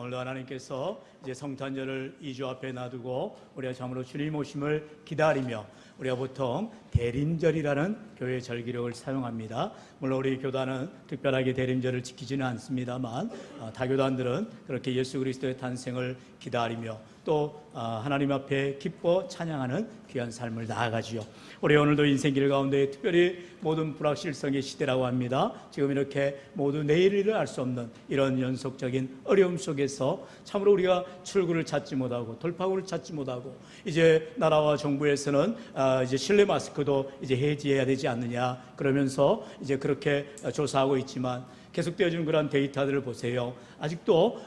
오늘도 하나님께서 이제 성탄절을 2주 앞에 놔두고 우리가 참으로 주님 오심을 기다리며 우리가 보통 대림절이라는 교회 절기력을 사용합니다. 물론 우리 교단은 특별하게 대림절을 지키지는 않습니다만 다교단들은 그렇게 예수 그리스도의 탄생을 기다리며 또 하나님 앞에 기뻐 찬양하는 귀한 삶을 나아가지요. 우리 오늘도 인생길 가운데 특별히 모든 불확실성의 시대라고 합니다. 지금 이렇게 모두 내일을 알 수 없는 이런 연속적인 어려움 속에서 참으로 우리가 출구를 찾지 못하고 돌파구를 찾지 못하고 이제 나라와 정부에서는 이제 실내 마스크도 이제 해지해야 되지 않느냐 그러면서 이제 그렇게 조사하고 있지만 계속되어지는 그런 데이터들을 보세요. 아직도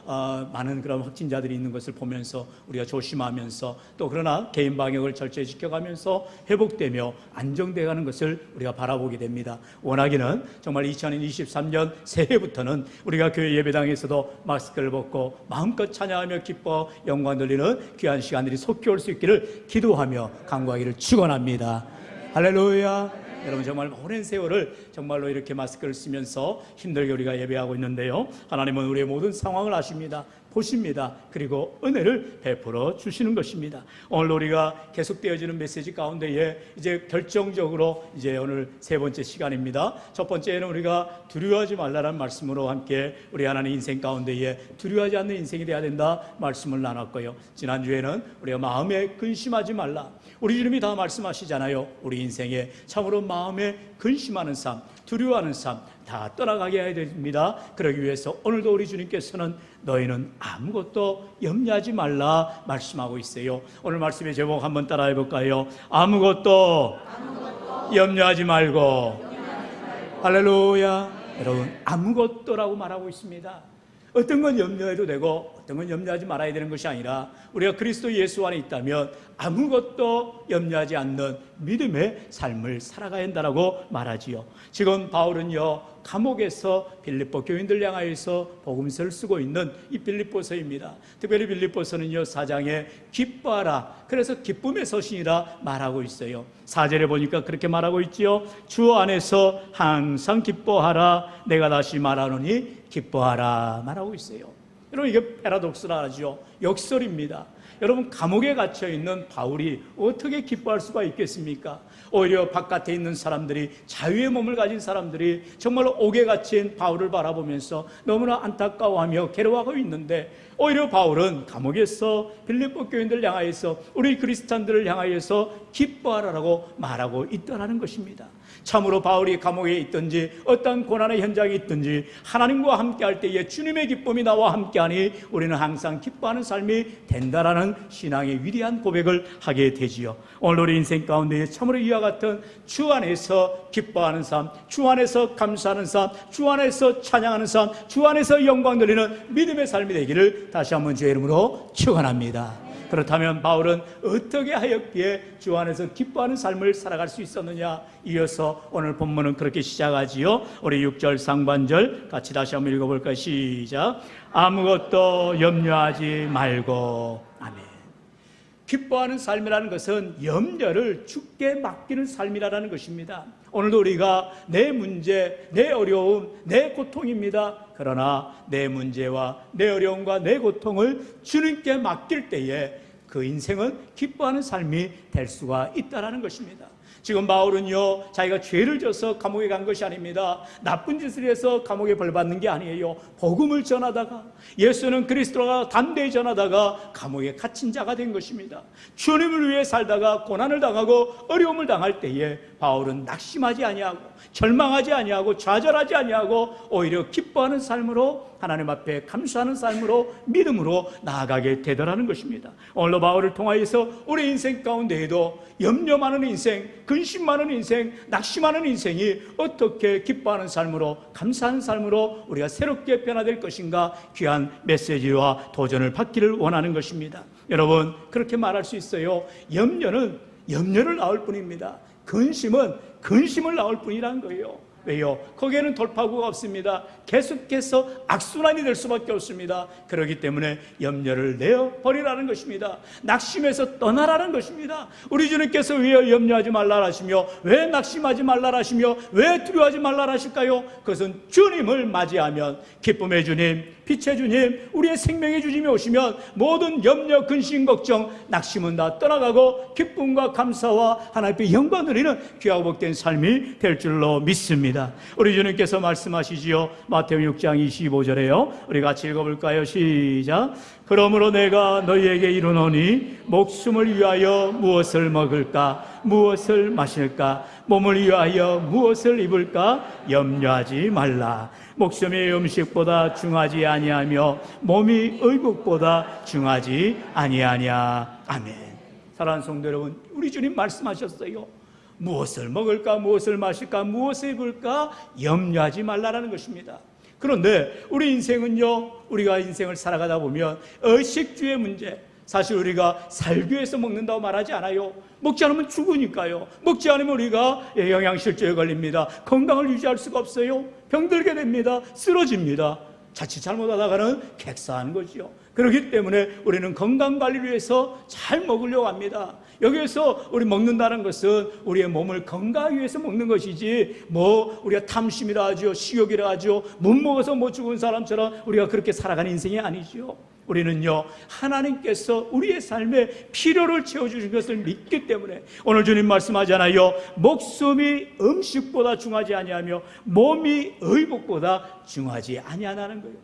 많은 그런 확진자들이 있는 것을 보면서 우리가 조심하면서 또 그러나 개인 방역을 철저히 지켜가면서 회복되며 안정돼가는 것을 우리가 바라보게 됩니다. 원하기는 정말 2023년 새해부터는 우리가 교회 예배당에서도 마스크를 벗고 마음껏 찬양하며 기뻐 영광 돌리는 귀한 시간들이 속히 올 수 있기를 기도하며 간구하기를 축원합니다. 할렐루야. 여러분 정말 오랜 세월을 정말로 이렇게 마스크를 쓰면서 힘들게 우리가 예배하고 있는데요, 하나님은 우리의 모든 상황을 아십니다. 보십니다. 그리고 은혜를 베풀어 주시는 것입니다. 오늘 우리가 계속되어지는 메시지 가운데에 이제 결정적으로 이제 오늘 세 번째 시간입니다. 첫 번째는 우리가 두려워하지 말라는 말씀으로 함께 우리 하나님 인생 가운데에 두려워하지 않는 인생이 되어야 된다 말씀을 나눴고요. 지난주에는 우리가 마음에 근심하지 말라, 우리 주님이 다 말씀하시잖아요. 우리 인생에 참으로 마음에 근심하는 삶, 두려워하는 삶 다 떠나가게 해야 됩니다. 그러기 위해서 오늘도 우리 주님께서는 너희는 아무것도 염려하지 말라 말씀하고 있어요. 오늘 말씀의 제목 한번 따라해 볼까요? 아무것도 염려하지 말고. 할렐루야. 여러분 아무것도라고 말하고 있습니다. 어떤 건 염려해도 되고 어떤 건 염려하지 말아야 되는 것이 아니라 우리가 그리스도 예수 안에 있다면 아무것도 염려하지 않는 믿음의 삶을 살아가야 한다고 말하지요. 지금 바울은요 감옥에서 빌립보 교인들 향하여서 복음서를 쓰고 있는 이 빌립보서입니다. 특별히 빌립보서는요 4장에 기뻐하라, 그래서 기쁨의 서신이라 말하고 있어요. 4절에 보니까 그렇게 말하고 있지요. 주 안에서 항상 기뻐하라, 내가 다시 말하노니 기뻐하라 말하고 있어요. 여러분 이게 패러독스라 하죠. 역설입니다. 여러분 감옥에 갇혀 있는 바울이 어떻게 기뻐할 수가 있겠습니까? 오히려 바깥에 있는 사람들이, 자유의 몸을 가진 사람들이 정말로 옥에 갇힌 바울을 바라보면서 너무나 안타까워하며 괴로워하고 있는데 오히려 바울은 감옥에서 빌립보 교인들 향하여서 우리 그리스찬들을 향하여서 기뻐하라고 말하고 있더라는 것입니다. 참으로 바울이 감옥에 있든지 어떤 고난의 현장에 있든지 하나님과 함께할 때에 주님의 기쁨이 나와 함께하니 우리는 항상 기뻐하는 삶이 된다라는 신앙의 위대한 고백을 하게 되지요. 오늘 우리 인생 가운데 참으로 이와 같은 주 안에서 기뻐하는 삶, 주 안에서 감사하는 삶, 주 안에서 찬양하는 삶, 주 안에서 영광 돌리는 믿음의 삶이 되기를 다시 한번 주의 이름으로 축원합니다. 그렇다면 바울은 어떻게 하였기에 주 안에서 기뻐하는 삶을 살아갈 수 있었느냐? 이어서 오늘 본문은 그렇게 시작하지요. 우리 6절 상반절 같이 다시 한번 읽어볼까요? 시작. 아무것도 염려하지 말고. 아멘. 기뻐하는 삶이라는 것은 염려를 주께 맡기는 삶이라는 것입니다. 오늘도 우리가 내 문제, 내 어려움, 내 고통입니다. 그러나 내 문제와 내 어려움과 내 고통을 주님께 맡길 때에 그 인생은 기뻐하는 삶이 될 수가 있다는 것입니다. 지금 바울은요 자기가 죄를 져서 감옥에 간 것이 아닙니다. 나쁜 짓을 해서 감옥에 벌 받는 게 아니에요. 복음을 전하다가 예수는 그리스도가 담대히 전하다가 감옥에 갇힌 자가 된 것입니다. 주님을 위해 살다가 고난을 당하고 어려움을 당할 때에 바울은 낙심하지 아니하고 절망하지 아니하고 좌절하지 아니하고 오히려 기뻐하는 삶으로 하나님 앞에 감사하는 삶으로 믿음으로 나아가게 되더라는 것입니다. 오늘도 바울을 통하여서 우리 인생 가운데에도 염려 많은 인생, 근심 많은 인생, 낙심하는 인생이 어떻게 기뻐하는 삶으로 감사하는 삶으로 우리가 새롭게 변화될 것인가 귀한 메시지와 도전을 받기를 원하는 것입니다. 여러분 그렇게 말할 수 있어요. 염려는 염려를 낳을 뿐입니다. 근심은 근심을 낳을 뿐이라는 거예요. 왜요? 거기에는 돌파구가 없습니다. 계속해서 악순환이 될 수밖에 없습니다. 그렇기 때문에 염려를 내어버리라는 것입니다. 낙심해서 떠나라는 것입니다. 우리 주님께서 왜 염려하지 말라 하시며 왜 낙심하지 말라 하시며 왜 두려워하지 말라 하실까요? 그것은 주님을 맞이하면 기쁨의 주님, 빛의 주님, 우리의 생명의 주님이 오시면 모든 염려, 근심, 걱정, 낙심은 다 떠나가고 기쁨과 감사와 하나님께 영광 드리는 귀하고 복된 삶이 될 줄로 믿습니다. 우리 주님께서 말씀하시지요. 마태복음 6장 25절에요. 우리 같이 읽어볼까요? 시작. 그러므로 내가 너희에게 이르노니 목숨을 위하여 무엇을 먹을까, 무엇을 마실까, 몸을 위하여 무엇을 입을까 염려하지 말라. 목숨이 음식보다 중하지 아니하며 몸이 의복보다 중하지 아니하냐. 아멘. 사랑하는 성도 여러분, 우리 주님 말씀하셨어요. 무엇을 먹을까, 무엇을 마실까, 무엇을 입을까 염려하지 말라라는 것입니다. 그런데 우리 인생은요, 우리가 인생을 살아가다 보면 의식주의 문제, 사실 우리가 살기 위해서 먹는다고 말하지 않아요. 먹지 않으면 죽으니까요. 먹지 않으면 우리가 영양실조에 걸립니다. 건강을 유지할 수가 없어요. 병들게 됩니다. 쓰러집니다. 자칫 잘못하다가는 객사하는 거지요. 그렇기 때문에 우리는 건강관리를 위해서 잘 먹으려고 합니다. 여기에서 우리 먹는다는 것은 우리의 몸을 건강하기 위해서 먹는 것이지, 우리가 탐심이라 하죠, 식욕이라 하죠, 못 먹어서 못 죽은 사람처럼 우리가 그렇게 살아가는 인생이 아니죠. 우리는요, 하나님께서 우리의 삶에 필요를 채워주신 것을 믿기 때문에 오늘 주님 말씀하잖아요. 목숨이 음식보다 중하지 아니하며 몸이 의복보다 중하지 아니하다는 거예요.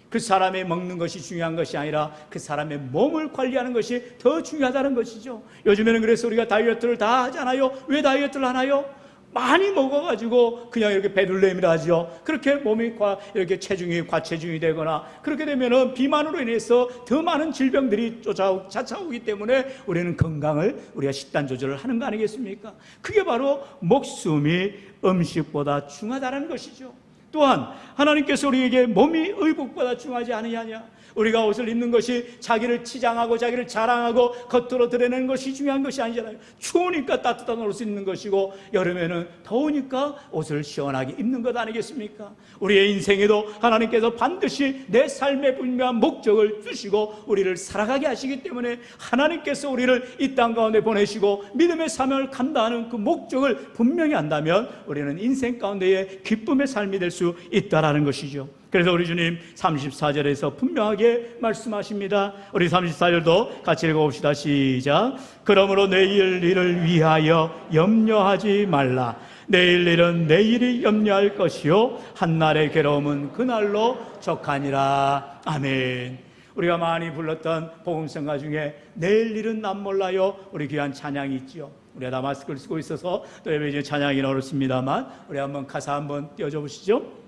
그 사람의 먹는 것이 중요한 것이 아니라 그 사람의 몸을 관리하는 것이 더 중요하다는 것이죠. 요즘에는 그래서 우리가 다이어트를 다 하잖아요. 왜 다이어트를 하나요? 많이 먹어가지고 그냥 이렇게 배둘렘이라 하죠. 그렇게 몸이 이렇게 과체중이 되거나 그렇게 되면은 비만으로 인해서 더 많은 질병들이 찾아오기 때문에 우리는 건강을 우리가 식단 조절을 하는 거 아니겠습니까? 그게 바로 목숨이 음식보다 중하다는 것이죠. 또한 하나님께서 우리에게 몸이 의복보다 중하지 않으냐. 우리가 옷을 입는 것이 자기를 치장하고 자기를 자랑하고 겉으로 드러내는 것이 중요한 것이 아니잖아요. 추우니까 따뜻한 옷을 입는 것이고 여름에는 더우니까 옷을 시원하게 입는 것 아니겠습니까? 우리의 인생에도 하나님께서 반드시 내 삶에 분명한 목적을 주시고 우리를 살아가게 하시기 때문에 하나님께서 우리를 이 땅 가운데 보내시고 믿음의 사명을 감당하는 그 목적을 분명히 안다면 우리는 인생 가운데의 기쁨의 삶이 될 수 있다라는 것이죠. 그래서 우리 주님 34절에서 분명하게 말씀하십니다. 우리 34절도 같이 읽어봅시다. 시작. 그러므로 내일 일을 위하여 염려하지 말라. 내일 일은 내일이 염려할 것이요 한날의 괴로움은 그날로 적하니라. 아멘. 우리가 많이 불렀던 복음성가 중에 내일 일은 남 몰라요, 우리 귀한 찬양이 있죠. 우리가 다 마스크를 쓰고 있어서 또 예배 찬양이 어렵습니다만 우리 한번 가사 한번 띄워줘 보시죠.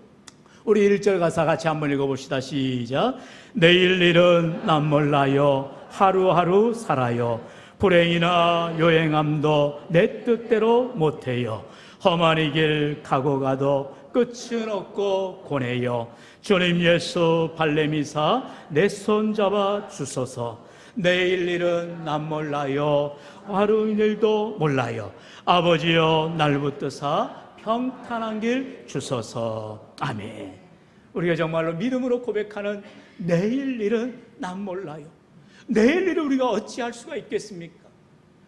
우리 1절 가사 같이 한번 읽어봅시다. 시작. 내일 일은 남 몰라요, 하루하루 살아요. 불행이나 요행함도 내 뜻대로 못해요. 험한 이 길 가고 가도 끝은 없고 고뇌요. 주님 예수 발레미사 내 손 잡아 주소서. 내일 일은 남 몰라요, 하루 일도 몰라요. 아버지여 날 붙드사 평탄한 길 주소서. 아멘. 우리가 정말로 믿음으로 고백하는 내일 일은 난 몰라요. 내일 일을 우리가 어찌할 수가 있겠습니까?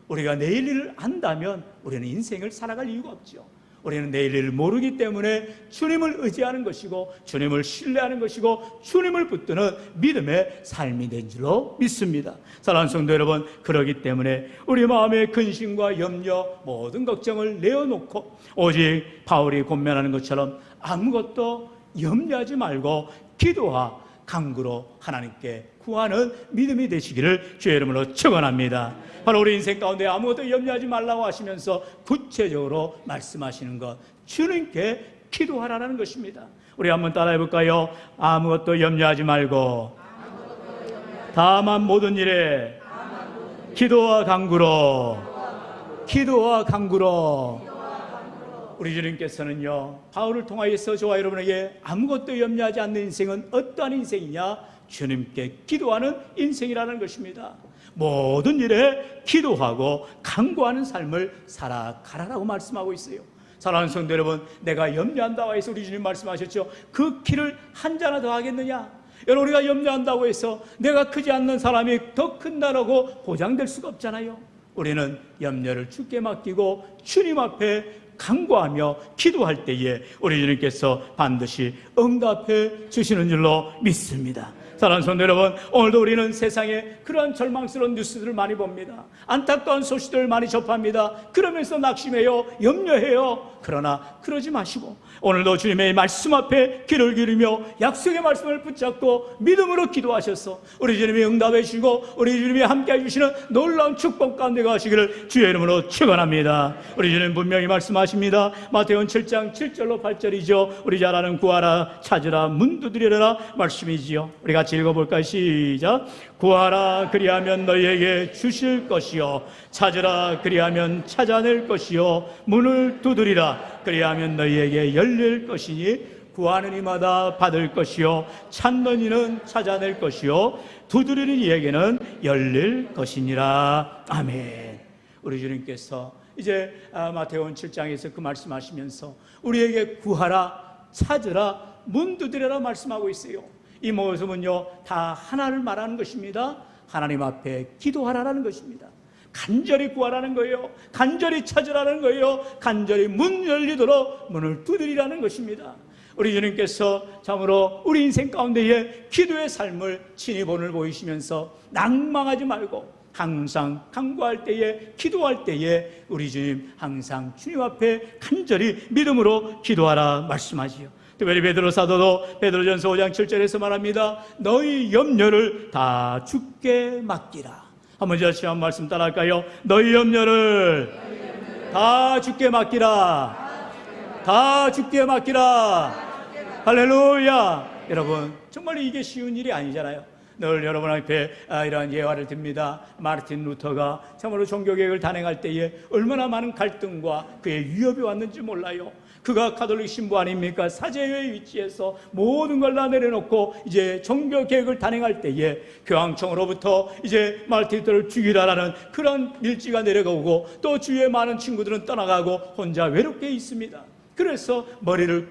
우리가 내일 일을 안다면 우리는 인생을 살아갈 이유가 없죠. 우리는 내일 일을 모르기 때문에 주님을 의지하는 것이고 주님을 신뢰하는 것이고 주님을 붙드는 믿음의 삶이 된 줄로 믿습니다. 사랑하는 성도 여러분, 그러기 때문에 우리 마음의 근심과 염려, 모든 걱정을 내어놓고 오직 바울이 권면하는 것처럼 아무것도 염려하지 말고 기도와 간구로 하나님께 구하는 믿음이 되시기를 주의 이름으로 축원합니다. 바로 우리 인생 가운데 아무것도 염려하지 말라고 하시면서 구체적으로 말씀하시는 것, 주님께 기도하라는 것입니다. 우리 한번 따라해 볼까요? 아무것도 염려하지 말고 다만 모든 일에 기도와 간구로 우리 주님께서는요, 바울을 통하여서 저와 여러분에게 아무것도 염려하지 않는 인생은 어떠한 인생이냐? 주님께 기도하는 인생이라는 것입니다. 모든 일에 기도하고 간구하는 삶을 살아가라라고 말씀하고 있어요. 사랑하는 성도 여러분, 내가 염려한다고 해서 우리 주님 말씀하셨죠. 그 키를 한 자나 더 하겠느냐? 여러분, 우리가 염려한다고 해서 내가 크지 않는 사람이 더 큰다라고 보장될 수가 없잖아요. 우리는 염려를 주께 맡기고 주님 앞에 간구하며 기도할 때에 우리 주님께서 반드시 응답해 주시는 줄로 믿습니다. 사랑하는 성도 여러분, 오늘도 우리는 세상에 그러한 절망스러운 뉴스들을 많이 봅니다. 안타까운 소식들을 많이 접합니다. 그러면서 낙심해요, 염려해요. 그러나 그러지 마시고 오늘도 주님의 말씀 앞에 귀를 기울이며 약속의 말씀을 붙잡고 믿음으로 기도하셔서 우리 주님이 응답해 주시고 우리 주님이 함께해 주시는 놀라운 축복 가운데 가시기를 주의 이름으로 축원합니다. 우리 주님 분명히 말씀하십니다. 마태복음 7장 7절로 8절이죠. 우리 잘 아는 구하라, 찾으라, 문 두드리라 말씀이지요. 우리 같이 읽어볼까요? 시작. 구하라, 그리하면 너희에게 주실 것이요, 찾으라, 그리하면 찾아낼 것이요, 문을 두드리라, 그리하면 너희에게 열릴 것이니 구하는 이마다 받을 것이요, 찾는 이는 찾아낼 것이요, 두드리는 이에게는 열릴 것이니라. 아멘. 우리 주님께서 이제 마태복음 7장에서 그 말씀하시면서 우리에게 구하라, 찾으라, 문 두드리라 말씀하고 있어요. 이 모습은요 다 하나를 말하는 것입니다. 하나님 앞에 기도하라는 것입니다. 간절히 구하라는 거예요. 간절히 찾으라는 거예요. 간절히 문 열리도록 문을 두드리라는 것입니다. 우리 주님께서 참으로 우리 인생 가운데에 기도의 삶을 친히 본을 보이시면서 낭망하지 말고 항상 간구할 때에, 기도할 때에 우리 주님 항상 주님 앞에 간절히 믿음으로 기도하라 말씀하시오. 특별히 베드로 사도도 베드로전서 5장 7절에서 말합니다. 너희 염려를 다 주께 맡기라. 한번 다시 한 말씀 따라할까요? 너희 염려를 다 주께 맡기라. 다 주께 맡기라. 할렐루야. 여러분 정말 이게 쉬운 일이 아니잖아요. 늘 여러분 앞에 이러한 예화를 듭니다. 마르틴 루터가 참으로 종교개혁을 단행할 때에 얼마나 많은 갈등과 그의 위협이 왔는지 몰라요. 그가 가톨릭 신부 아닙니까? 사제의 위치에서 모든 걸 다 내려놓고 이제 종교개혁을 단행할 때에 교황청으로부터 이제 마르틴 루터를 죽이라라는 그런 밀지가 내려가고 또 주위의 많은 친구들은 떠나가고 혼자 외롭게 있습니다. 그래서 머리를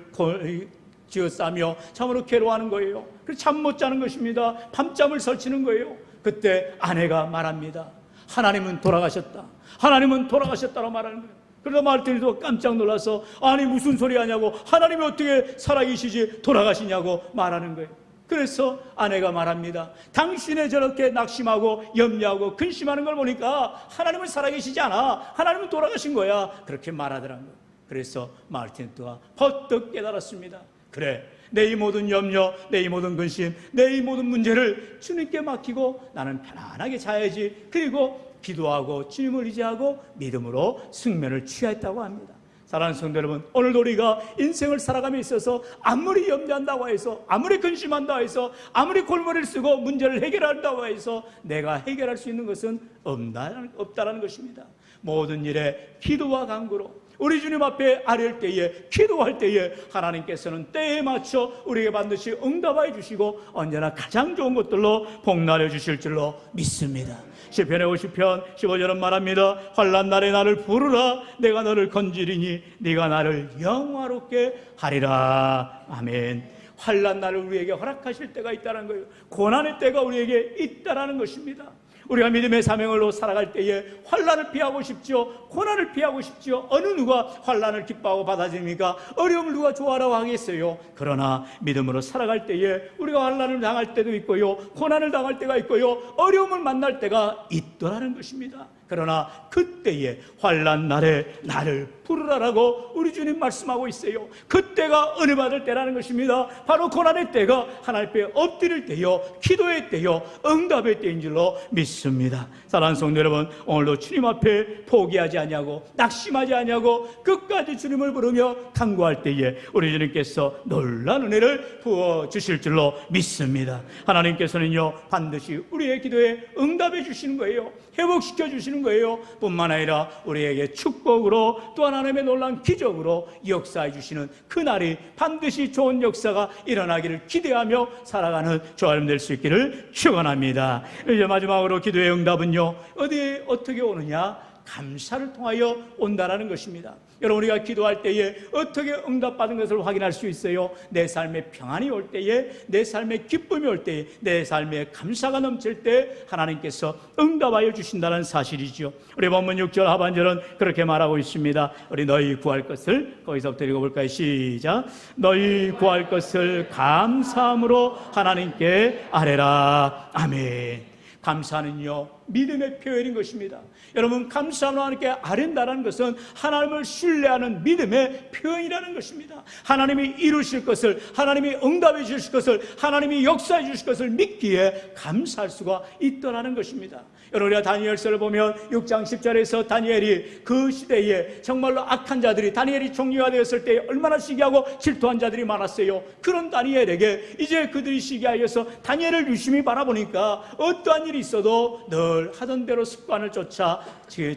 쥐어싸며 참으로 괴로워하는 거예요. 그래서 잠 못 자는 것입니다. 밤잠을 설치는 거예요. 그때 아내가 말합니다. 하나님은 돌아가셨다. 하나님은 돌아가셨다고 말하는 거예요. 그러다 마르틴도 깜짝 놀라서 아니 무슨 소리 하냐고, 하나님이 어떻게 살아계시지 돌아가시냐고 말하는 거예요. 그래서 아내가 말합니다. 당신의 저렇게 낙심하고 염려하고 근심하는 걸 보니까 하나님은 살아계시지 않아. 하나님은 돌아가신 거야. 그렇게 말하더라는 거예요. 그래서 마르틴도가 퍼뜩 깨달았습니다. 그래, 내 이 모든 염려, 내 이 모든 근심, 내 이 모든 문제를 주님께 맡기고 나는 편안하게 자야지. 그리고 기도하고 주님을 의지하고 믿음으로 승면을 취했다고 합니다. 사랑하는 성도 여러분, 오늘도 우리가 인생을 살아감에 있어서 아무리 염려한다고 해서, 아무리 근심한다고 해서, 아무리 골머리를 쓰고 문제를 해결한다고 해서 내가 해결할 수 있는 것은 없다라는 것입니다. 모든 일에 기도와 간구로 우리 주님 앞에 아뢰을 때에, 기도할 때에 하나님께서는 때에 맞춰 우리에게 반드시 응답하여 주시고 언제나 가장 좋은 것들로 복날해 주실 줄로 믿습니다. 시편의 50편 15절은 말합니다. 환난 날에 나를 부르라. 내가 너를 건지리니 네가 나를 영화롭게 하리라. 아멘. 환난 날을 우리에게 허락하실 때가 있다는 거예요. 고난의 때가 우리에게 있다는 것입니다. 우리가 믿음의 사명으로 살아갈 때에 환난을 피하고 싶죠. 고난을 피하고 싶죠. 어느 누가 환난을 기뻐하고 받아들입니까? 어려움을 누가 좋아하라고 하겠어요. 그러나 믿음으로 살아갈 때에 우리가 환난을 당할 때도 있고요, 고난을 당할 때가 있고요, 어려움을 만날 때가 있더라는 것입니다. 그러나 그때에 환난 날에 나를 부르라라고 우리 주님 말씀하고 있어요. 그때가 은혜 받을 때라는 것입니다. 바로 고난의 때가 하나님 앞에 엎드릴 때요, 기도의 때요, 응답의 때인 줄로 믿습니다. 사랑하는 성도 여러분, 오늘도 주님 앞에 포기하지 아니하고 낙심하지 아니하고 끝까지 주님을 부르며 간구할 때에 우리 주님께서 놀라운 은혜를 부어주실 줄로 믿습니다. 하나님께서는요 반드시 우리의 기도에 응답해 주시는 거예요. 회복시켜 주시는 거예요. 뿐만 아니라 우리에게 축복으로 또 하나님의 놀라운 기적으로 역사해 주시는 그날이 반드시 좋은 역사가 일어나기를 기대하며 살아가는 저와 될 수 있기를 축원합니다. 이제 마지막으로 기도의 응답은요 어디에 어떻게 오느냐? 감사를 통하여 온다라는 것입니다. 여러분, 우리가 기도할 때에 어떻게 응답받은 것을 확인할 수 있어요? 내 삶에 평안이 올 때에, 내 삶에 기쁨이 올 때에, 내 삶에 감사가 넘칠 때 하나님께서 응답하여 주신다는 사실이죠. 우리 본문 6절 하반절은 그렇게 말하고 있습니다. 우리 너희 구할 것을 거기서부터 읽어볼까요? 시작. 너희 구할 것을 감사함으로 하나님께 아뢰라. 아멘. 감사는요, 믿음의 표현인 것입니다. 여러분, 감사로 하나님께 아뢰는다는 것은 하나님을 신뢰하는 믿음의 표현이라는 것입니다. 하나님이 이루실 것을, 하나님이 응답해 주실 것을, 하나님이 역사해 주실 것을 믿기에 감사할 수가 있더라는 것입니다. 여러분, 우리가 다니엘서를 보면 6장 10절에서 다니엘이 그 시대에 정말로 악한 자들이, 다니엘이 총리가 되었을 때 얼마나 시기하고 질투한 자들이 많았어요. 그런 다니엘에게 이제 그들이 시기하여서 다니엘을 유심히 바라보니까 어떠한 일이 있어도 늘 하던 대로 습관을 쫓아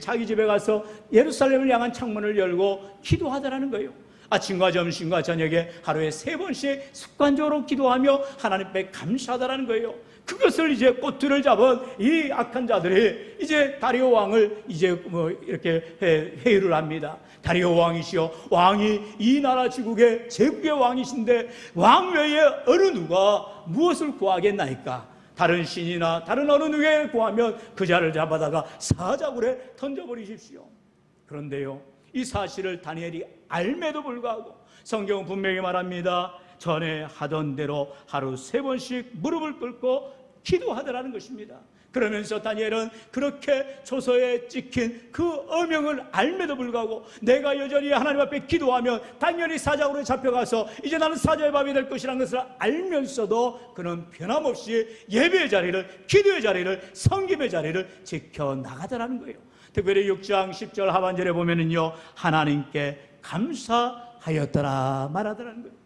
자기 집에 가서 예루살렘을 향한 창문을 열고 기도하더라는 거예요. 아침과 점심과 저녁에 하루에 3번씩 습관적으로 기도하며 하나님 앞에 감사하다라는 거예요. 그것을 이제 꼬투리를 잡은 이 악한 자들이 이제 다리오 왕을 이제 이렇게 회유를 합니다. 다리오 왕이시여, 왕이 이 나라 지국의 제국의 왕이신데 왕 외에 어느 누가 무엇을 구하겠나이까? 다른 신이나 다른 어느 누구에게 구하면 그 자를 잡아다가 사자굴에 던져버리십시오. 그런데요, 이 사실을 다니엘이 알매도 불구하고 성경은 분명히 말합니다. 전에 하던 대로 하루 3번씩 무릎을 꿇고 기도하더라는 것입니다. 그러면서 다니엘은 그렇게 초서에 찍힌 그 어명을 알매도 불구하고 내가 여전히 하나님 앞에 기도하면 당연히 사자굴에 잡혀가서 이제 나는 사자의 밥이 될 것이라는 것을 알면서도 그는 변함없이 예배의 자리를, 기도의 자리를, 섬김의 자리를 지켜나가더라는 거예요. 특별히 6장 10절 하반절에 보면은요, 하나님께 감사하였더라 말하더라는 거예요.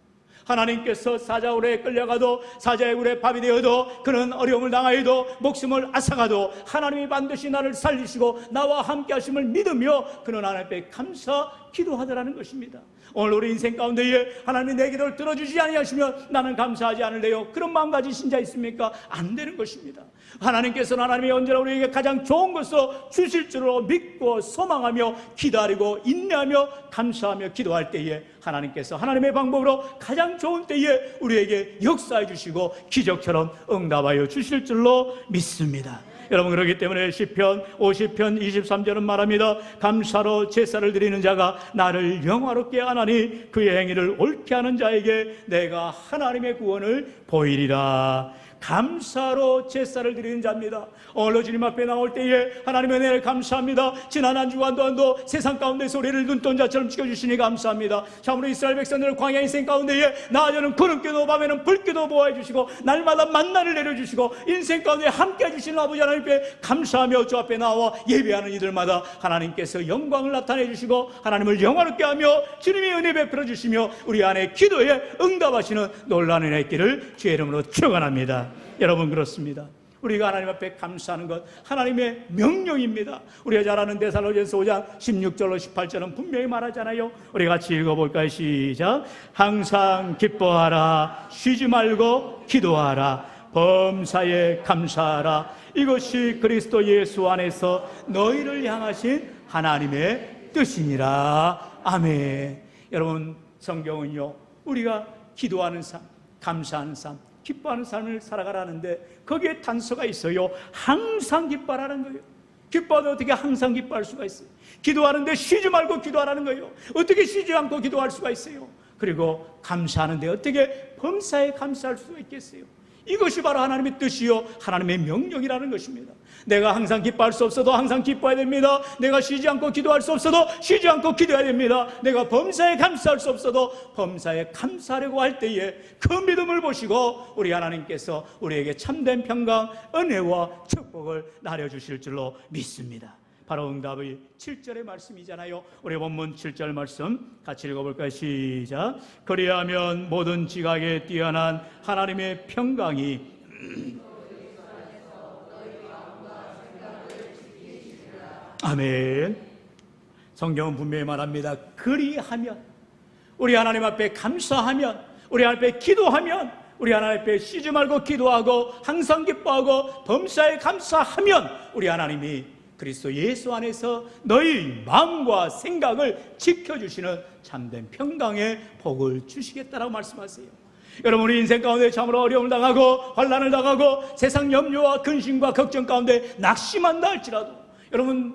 하나님께서 사자굴에 끌려가도, 사자의 굴에 밥이 되어도, 그는 어려움을 당하여도, 목숨을 앗아가도 하나님이 반드시 나를 살리시고 나와 함께 하심을 믿으며 그는 하나님 앞에 감사 기도하더라는 것입니다. 오늘 우리 인생 가운데에 하나님이 내 기도를 들어주지 아니하시면 나는 감사하지 않을래요. 그런 마음 가진 신자 있습니까? 안 되는 것입니다. 하나님께서는 하나님이 언제나 우리에게 가장 좋은 것을 주실 줄로 믿고 소망하며 기다리고 인내하며 감사하며 기도할 때에 하나님께서 하나님의 방법으로 가장 좋은 때에 우리에게 역사해 주시고 기적처럼 응답하여 주실 줄로 믿습니다. 여러분, 그렇기 때문에 시편 50편 23절은 말합니다. 감사로 제사를 드리는 자가 나를 영화롭게 하나니 그의 행위를 옳게 하는 자에게 내가 하나님의 구원을 보이리라. 감사로 제사를 드리는 자입니다. 오늘 주님 앞에 나올 때에 하나님의 은혜를 감사합니다. 지난 한 주간도 세상 가운데서 우리를 눈동자처럼 지켜주시니 감사합니다. 참으로 이스라엘 백성들을 광야 인생 가운데에 낮에는 구름기도 밤에는 불기도 보호해 주시고 날마다 만나를 내려주시고 인생 가운데 함께 해주시는 아버지 하나님께 감사하며 주 앞에 나와 예배하는 이들마다 하나님께서 영광을 나타내 주시고 하나님을 영화롭게 하며 주님의 은혜 베풀어 주시며 우리 안에 기도에 응답하시는 놀라운 은혜의 길을 주의 이름으로 축원합니다. 여러분, 그렇습니다. 우리가 하나님 앞에 감사하는 것 하나님의 명령입니다. 우리가 잘 아는 데살로니가서 5장 16절로 18절은 분명히 말하잖아요. 우리 같이 읽어볼까요? 시작. 항상 기뻐하라, 쉬지 말고 기도하라, 범사에 감사하라. 이것이 그리스도 예수 안에서 너희를 향하신 하나님의 뜻이니라. 아멘. 여러분, 성경은요, 우리가 기도하는 삶, 감사하는 삶, 기뻐하는 삶을 살아가라는데 거기에 단서가 있어요. 항상 기뻐하라는 거예요. 기뻐하되 어떻게 항상 기뻐할 수가 있어요? 기도하는데 쉬지 말고 기도하라는 거예요. 어떻게 쉬지 않고 기도할 수가 있어요? 그리고 감사하는데 어떻게 범사에 감사할 수가 있겠어요? 이것이 바로 하나님의 뜻이요 하나님의 명령이라는 것입니다. 내가 항상 기뻐할 수 없어도 항상 기뻐해야 됩니다. 내가 쉬지 않고 기도할 수 없어도 쉬지 않고 기도해야 됩니다. 내가 범사에 감사할 수 없어도 범사에 감사하려고 할 때에 그 믿음을 보시고 우리 하나님께서 우리에게 참된 평강, 은혜와 축복을 나눠주실 줄로 믿습니다. 바로 응답의 7절의 말씀이잖아요. 우리 본문 7절 말씀 같이 읽어볼까요? 시작. 그리하면 모든 지각에 뛰어난 하나님의 평강이 아멘. 성경은 분명히 말합니다. 그리하면, 우리 하나님 앞에 감사하면, 우리 하나님 앞에 기도하면, 우리 하나님 앞에 쉬지 말고 기도하고 항상 기뻐하고 범사에 감사하면 우리 하나님이 그리스도 예수 안에서 너희 마음과 생각을 지켜주시는 참된 평강의 복을 주시겠다라고 말씀하세요. 여러분, 우리 인생 가운데 참으로 어려움을 당하고 환난을 당하고 세상 염려와 근심과 걱정 가운데 낙심한다 할지라도, 여러분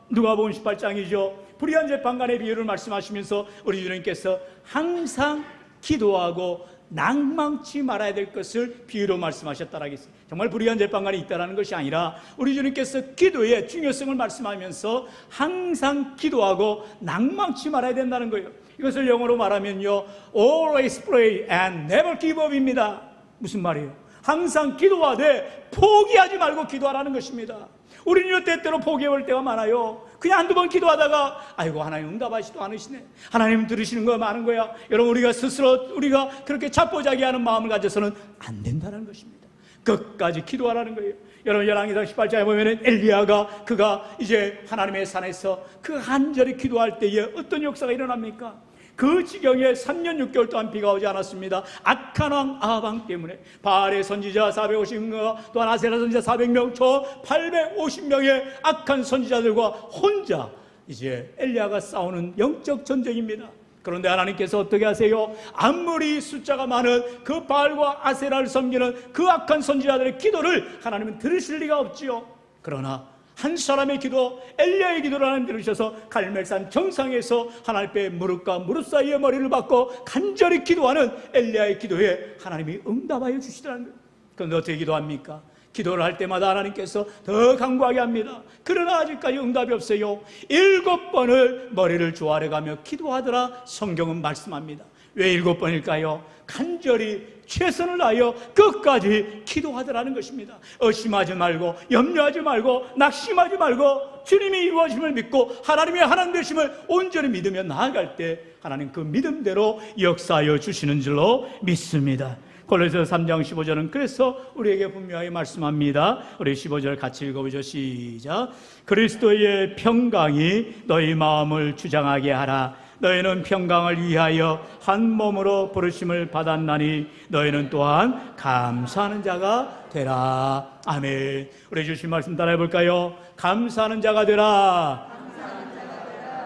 누가복음 18장이죠. 불의한 재판관의 비유를 말씀하시면서 우리 주님께서 항상 기도하고 낭망치 말아야 될 것을 비유로 말씀하셨다라고 했어요. 정말 불의한 재판관이 있다라는 것이 아니라 우리 주님께서 기도의 중요성을 말씀하면서 항상 기도하고 낭망치 말아야 된다는 거예요. 이것을 영어로 말하면요, always pray and never give up입니다. 무슨 말이에요? 항상 기도하되 포기하지 말고 기도하라는 것입니다. 우리는 때때로 포기해볼 때가 많아요. 그냥 한두 번 기도하다가 아이고 하나님 응답하시도 않으시네, 하나님 들으시는 거 많은 거야. 여러분, 우리가 스스로 우리가 그렇게 자포자기하는 마음을 가져서는 안 된다는 것입니다. 끝까지 기도하라는 거예요. 여러분, 열왕기상 18장에 보면은 엘리야가 그가 이제 하나님의 산에서 그 간절히 기도할 때에 어떤 역사가 일어납니까? 그 지경에 3년 6개월 동안 비가 오지 않았습니다. 악한 왕 아합 왕 때문에 바알의 선지자 450명, 또한 아세라 선지자 400명, 저 850명의 악한 선지자들과 혼자 이제 엘리야가 싸우는 영적 전쟁입니다. 그런데 하나님께서 어떻게 하세요? 아무리 숫자가 많은 그 바알과 아세라를 섬기는 그 악한 선지자들의 기도를 하나님은 들으실 리가 없지요. 그러나 한 사람의 기도, 엘리야의 기도를 하나님 들으셔서 갈멜산 정상에서 하나님 앞에 무릎과 무릎 사이에 머리를 박고 간절히 기도하는 엘리야의 기도에 하나님이 응답하여 주시더라는 거예요. 그런데 어떻게 기도합니까? 기도를 할 때마다 하나님께서 더 강구하게 합니다. 그러나 아직까지 응답이 없어요. 7번을 머리를 조아려가며 기도하더라 성경은 말씀합니다. 왜 7번일까요? 간절히 최선을 다하여 끝까지 기도하더라는 것입니다. 의심하지 말고 염려하지 말고 낙심하지 말고 주님이 이루어짐을 믿고 하나님의 하나님 되심을 온전히 믿으며 나아갈 때 하나님 그 믿음대로 역사하여 주시는 줄로 믿습니다. 골로새서 3장 15절은 그래서 우리에게 분명히 말씀합니다. 우리 15절 같이 읽어보죠. 시작. 그리스도의 평강이 너희 마음을 주장하게 하라. 너희는 평강을 위하여 한 몸으로 부르심을 받았나니 너희는 또한 감사하는 자가 되라. 아멘. 우리 주신 말씀 따라해 볼까요? 감사하는 자가 되라.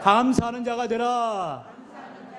감사하는 자가 되라.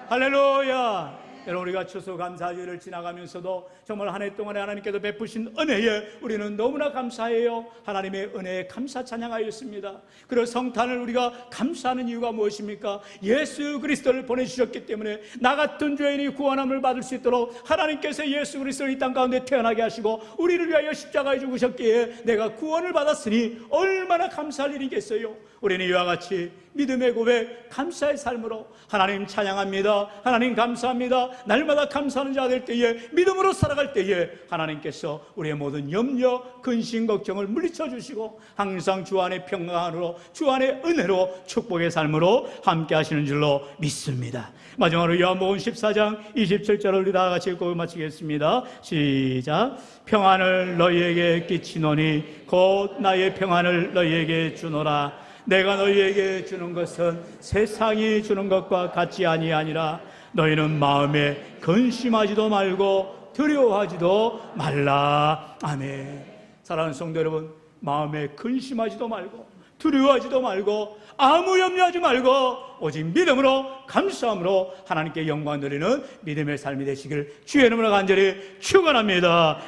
할렐루야. 여러분, 우리가 추수감사절을 지나가면서도 정말 한 해 동안에 하나님께서 베푸신 은혜에 우리는 너무나 감사해요. 하나님의 은혜에 감사 찬양하였습니다. 그리고 성탄을 우리가 감사하는 이유가 무엇입니까? 예수 그리스도를 보내주셨기 때문에 나 같은 죄인이 구원함을 받을 수 있도록 하나님께서 예수 그리스도를 이 땅 가운데 태어나게 하시고 우리를 위하여 십자가에 죽으셨기에 내가 구원을 받았으니 얼마나 감사할 일이겠어요. 우리는 이와 같이 믿음의 고백, 감사의 삶으로 하나님 찬양합니다. 하나님 감사합니다. 날마다 감사하는 자 될 때에, 믿음으로 살아갈 때에 하나님께서 우리의 모든 염려, 근심, 걱정을 물리쳐 주시고 항상 주 안의 평강으로, 주 안의 은혜로, 축복의 삶으로 함께 하시는 줄로 믿습니다. 마지막으로 요한복음 14장 27절을 우리 다 같이 읽고 마치겠습니다. 시작. 평안을 너희에게 끼치노니 곧 나의 평안을 너희에게 주노라. 내가 너희에게 주는 것은 세상이 주는 것과 같지 아니하니라. 너희는 마음에 근심하지도 말고 두려워하지도 말라. 아멘. 사랑하는 성도 여러분, 마음에 근심하지도 말고 두려워하지도 말고 아무 염려하지 말고 오직 믿음으로 감사함으로 하나님께 영광 드리는 믿음의 삶이 되시길 주의 이름으로 간절히 축원합니다.